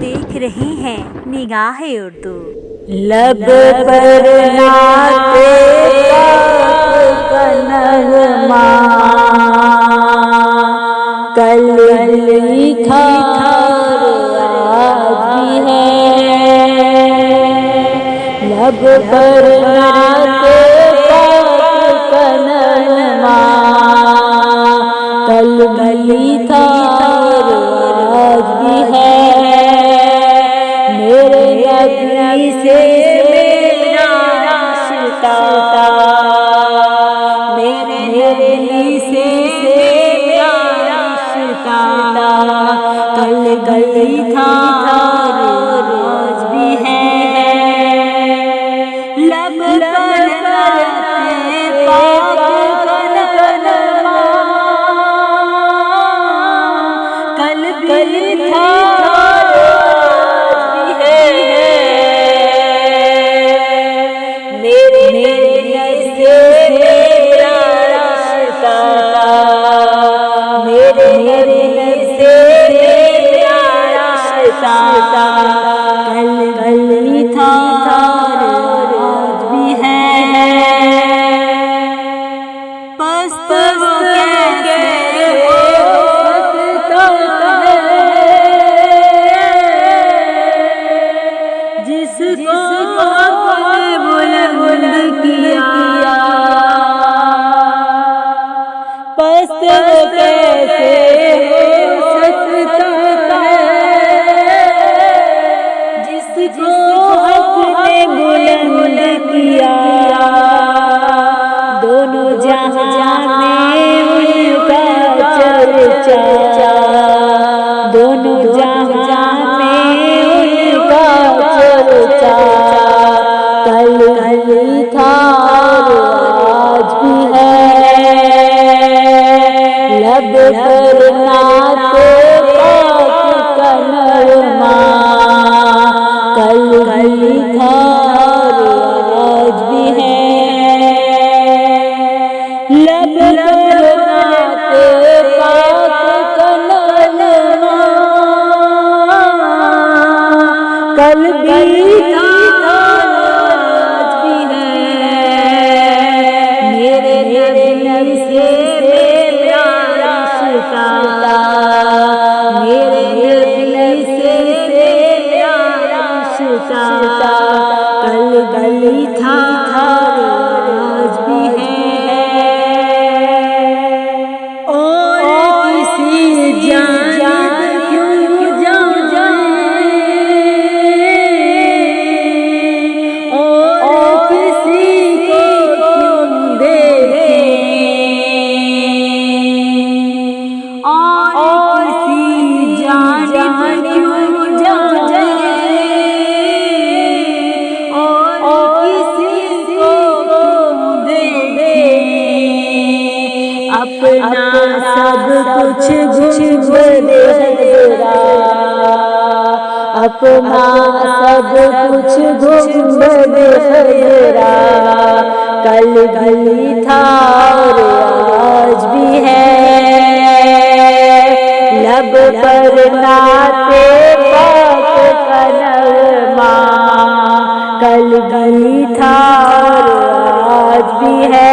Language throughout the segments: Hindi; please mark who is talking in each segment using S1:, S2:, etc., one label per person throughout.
S1: देख रहे हैं निगाहे उर्दू।
S2: लब पर नाते का नगमा कल लिखा आज भी है। लब पर नाते का नगमा कल लिखा आज भी है। मेरे नबी से मेरा रिश्ता, मेरे नबी से मेरा रिश्ता कल था आज भी है। लब पर नाते पाक कलमा कल था दोनों जहां में उनका चर्चा कल था आज भी है। लब पर नाते पाक का नगमा कल था आज भी है। लब पर नाते पाक का नगमा कल भी था आज भी है। मेरे नबी से मेरा रिश्ता, मेरे नबी से मेरा रिश्ता कल था आज भी है। और किसी जानिब क्यों जाए और किसी को क्यों देखें और किसी जानिब क्यों जाए और किसी को क्यों देखें। अपना सब कुछ गुम तेरा, अपना सब कुछ गुम तेरा कल था और आज भी है। लब पर नाते पाक का नगमा कल था और आज भी है।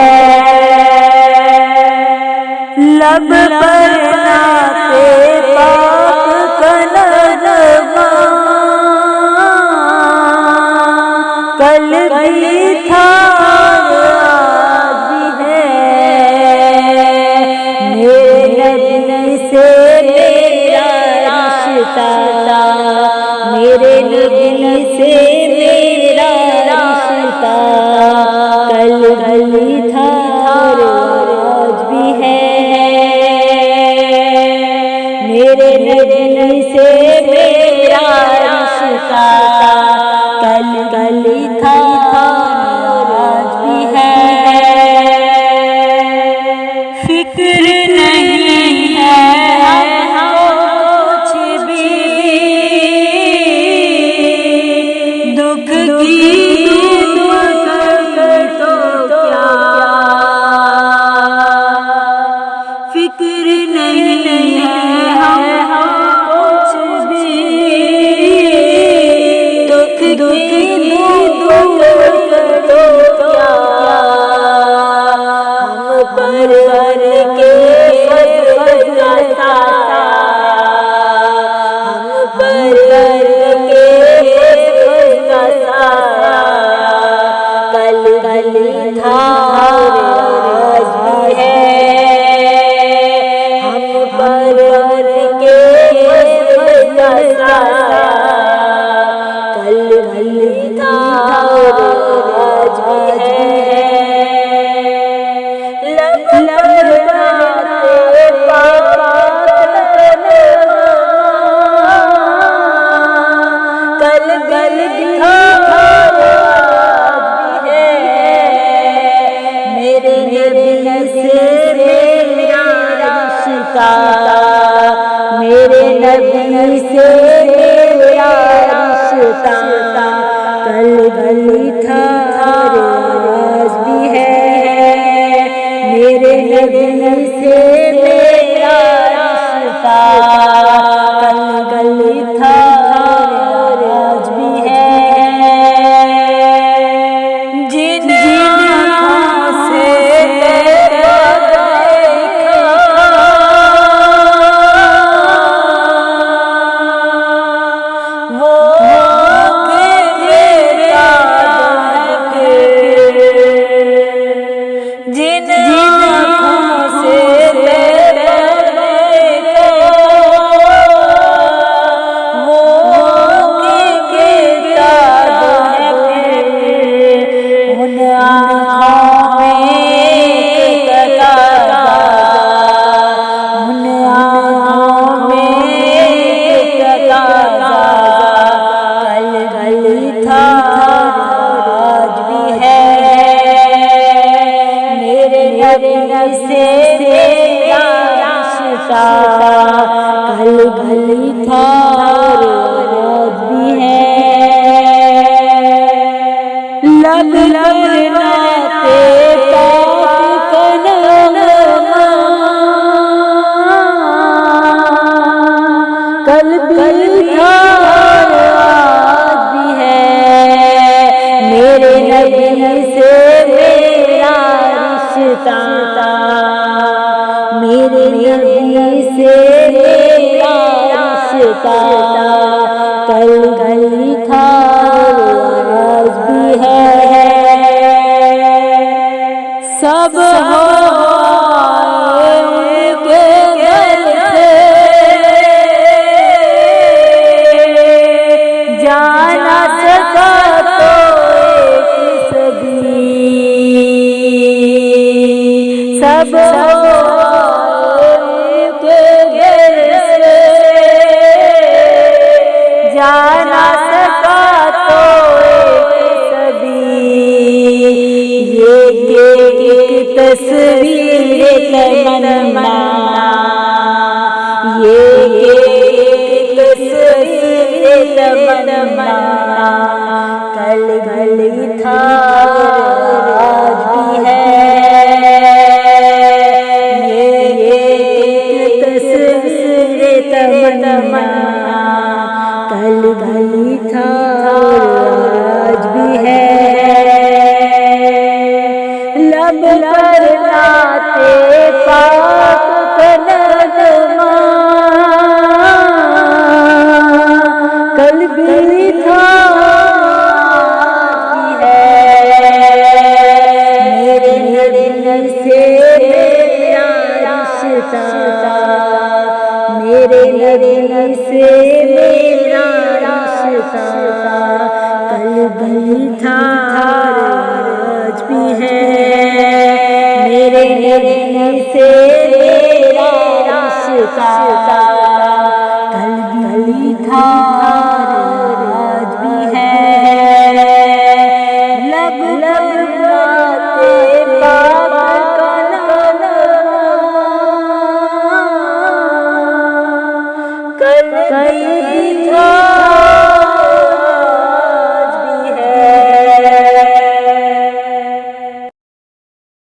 S2: लब पर नाते पाक का नगमा कल था आज भी है। मेरे नबी से मेरा रिश्ता, मेरे नबी से मेरा रिश्ता कल था और आज भी है। मेरे नबी से मेरा रिश्ता कल था और आज भी है। फिक्र नहीं है कुछ भी दुख की तो क्या। फिक्र नहीं है कुछ भी के उसका साया कल था आज भी है। हम पर्वत के उसका साया कल था आज भी है। मेरे नबी से मेरा रिश्ता कल था आज भी है। मेरे नबी से मेरा रिश्ता कल था आज भी है। जिन आँखों से से मेरा रिश्ता कल था आज भी है। लब नाते पाक कल था आज भी है। मेरे नबी से मेरा रिश्ता मेरे नबी से मेरा रिश्ता कल था आज भी है। सब हो उनके घर से जाना सका तो एक सदी। सब जाना सका तो एक सदी। ये एक तस्वीर तमन्ना ये एक तस्वीर तमन्ना कल था आज भी है। ये एक तस्वीर तमन्ना कल था आज भी है। लब पर नाते पाक कलमा कल था आज भी है। मेरे नबी से मेरा रिश्ता मेरे नबी से मेरा रिश्ता कल था आज भी है। मेरे नबी से